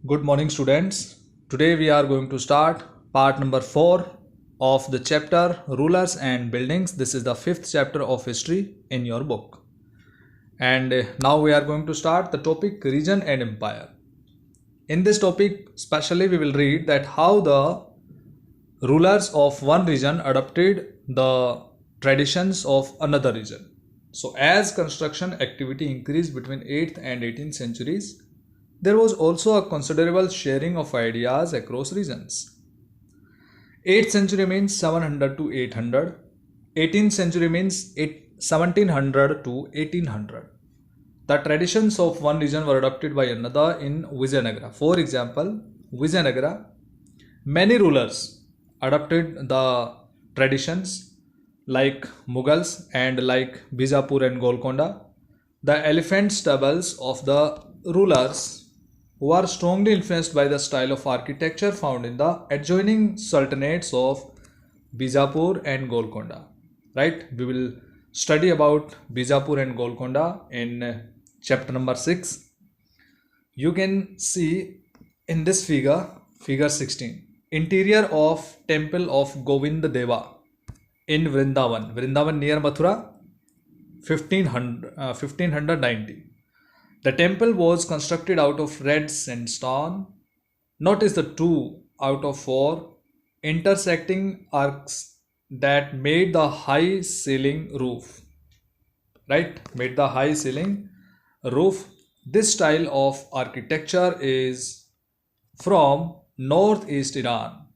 Good morning, students. Today we are going to start part number 4 of the chapter Rulers and Buildings. This is the fifth chapter of history in your book. And now we are going to start the topic Region and Empire. In this topic, especially we will read that how the rulers of one region adopted the traditions of another region. So as construction activity increased between 8th and 18th centuries, there was also a considerable sharing of ideas across regions. 8th century means 700 to 800. 18th century means 1700 to 1800. The traditions of one region were adopted by another in Vijayanagara. For example, Vijayanagara, many rulers adopted the traditions like Mughals and like Bijapur and Golconda. The elephant stables of the rulers were strongly influenced by the style of architecture found in the adjoining sultanates of Bijapur and Golconda. Right? We will study about Bijapur and Golconda in chapter number 6. You can see in this figure 16, interior of temple of Govinda Deva in Vrindavan near Mathura, 1590. The temple was constructed out of red sandstone. Notice the 2 out of 4 intersecting arcs that made the high ceiling roof. Right? Made the high ceiling roof. This style of architecture is from northeast Iran,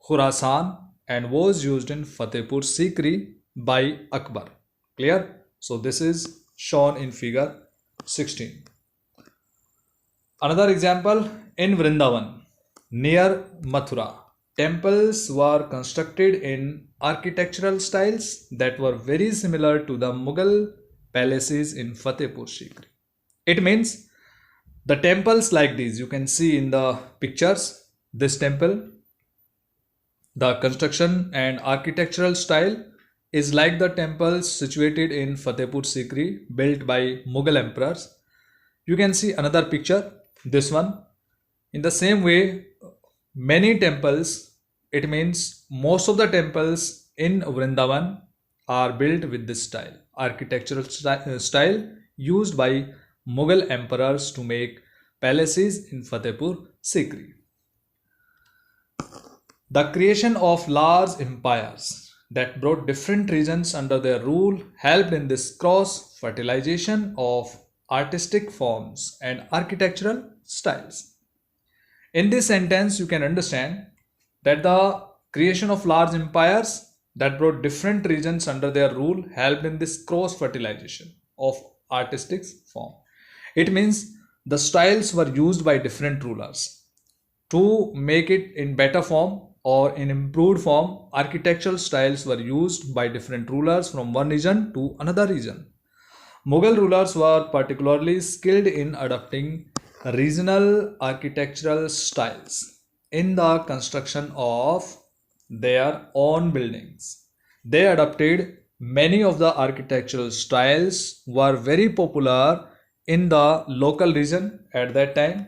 Khurasan, and was used in Fatehpur Sikri by Akbar. Clear? So this is shown in figure 16. Another example in Vrindavan near Mathura, temples were constructed in architectural styles that were very similar to the Mughal palaces in Fatehpur Sikri. It means the temples like these, you can see in the pictures, this temple, the construction and architectural style is like the temples situated in Fatehpur Sikri built by Mughal emperors. You can see another picture, this one. In the same way, many temples, it means most of the temples in Vrindavan are built with this style, architectural style used by Mughal emperors to make palaces in Fatehpur Sikri. The creation of large empires that brought different regions under their rule helped in this cross fertilization of artistic forms and architectural styles. In this sentence, you can understand that the creation of large empires that brought different regions under their rule helped in this cross fertilization of artistic form. It means the styles were used by different rulers to make it in better form or in improved form. Architectural styles were used by different rulers from one region to another region. Mughal rulers were particularly skilled in adopting regional architectural styles in the construction of their own buildings. They adopted many of the architectural styles were very popular in the local region at that time.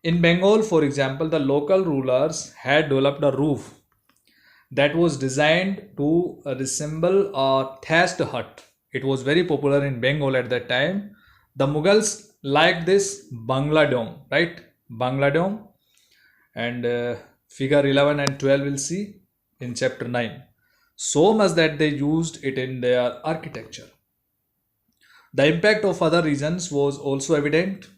In Bengal, for example, the local rulers had developed a roof that was designed to resemble a thatched hut. It was very popular in Bengal at that time. The Mughals liked this Bangla dome, right? Bangla dome, and figure 11 and 12 will see in chapter 9. So much that they used it in their architecture. The impact of other regions was also evident.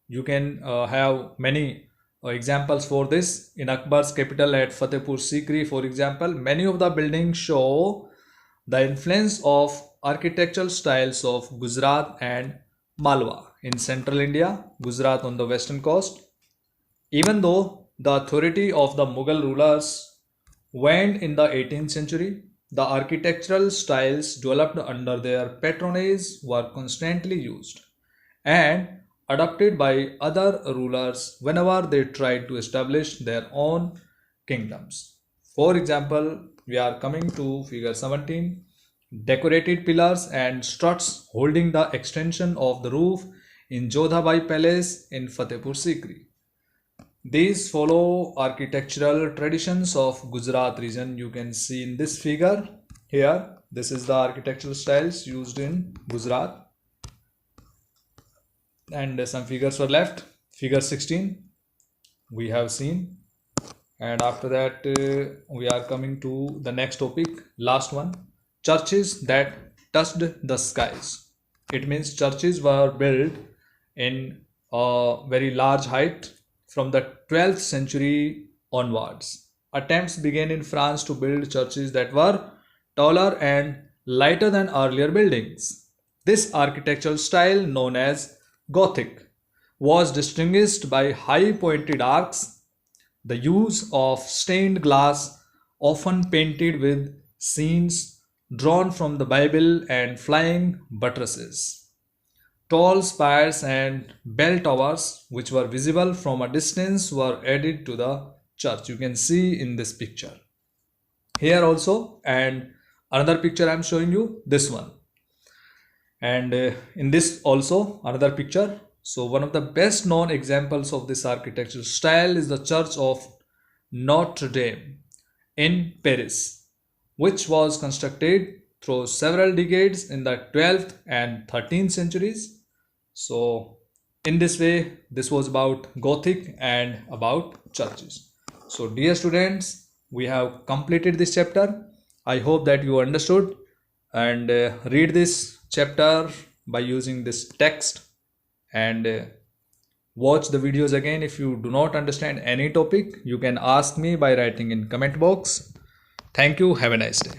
You can have many examples for this. In Akbar's capital at Fatehpur Sikri, for example, many of the buildings show the influence of architectural styles of Gujarat and Malwa in central India, Gujarat on the western coast. Even though the authority of the Mughal rulers waned in the 18th century, the architectural styles developed under their patronage were constantly used and adopted by other rulers whenever they tried to establish their own kingdoms. For example, we are coming to figure 17, decorated pillars and struts holding the extension of the roof in Jodhabai Palace in Fatehpur Sikri. These follow architectural traditions of Gujarat region. You can see in this figure here. This is the architectural styles used in Gujarat. And some figures were left. Figure 16 we have seen. And after that we are coming to the next topic, last one, churches that touched the skies. It means churches were built in a very large height from the 12th century onwards. Attempts began in France to build churches that were taller and lighter than earlier buildings. This architectural style, known as Gothic, was distinguished by high pointed arcs, the use of stained glass, often painted with scenes drawn from the Bible, and flying buttresses. Tall spires and bell towers, which were visible from a distance, were added to the church. You can see in this picture. Here also, and another picture I am showing you, this one. And in this also, another picture. So one of the best known examples of this architectural style is the Church of Notre Dame in Paris, which was constructed through several decades in the 12th and 13th centuries. So in this way, this was about Gothic and about churches. So dear students, we have completed this chapter. I hope that you understood, and read this chapter by using this text, and watch the videos again. If you do not understand any topic, you can ask me by writing in comment box. Thank you. Have a nice day.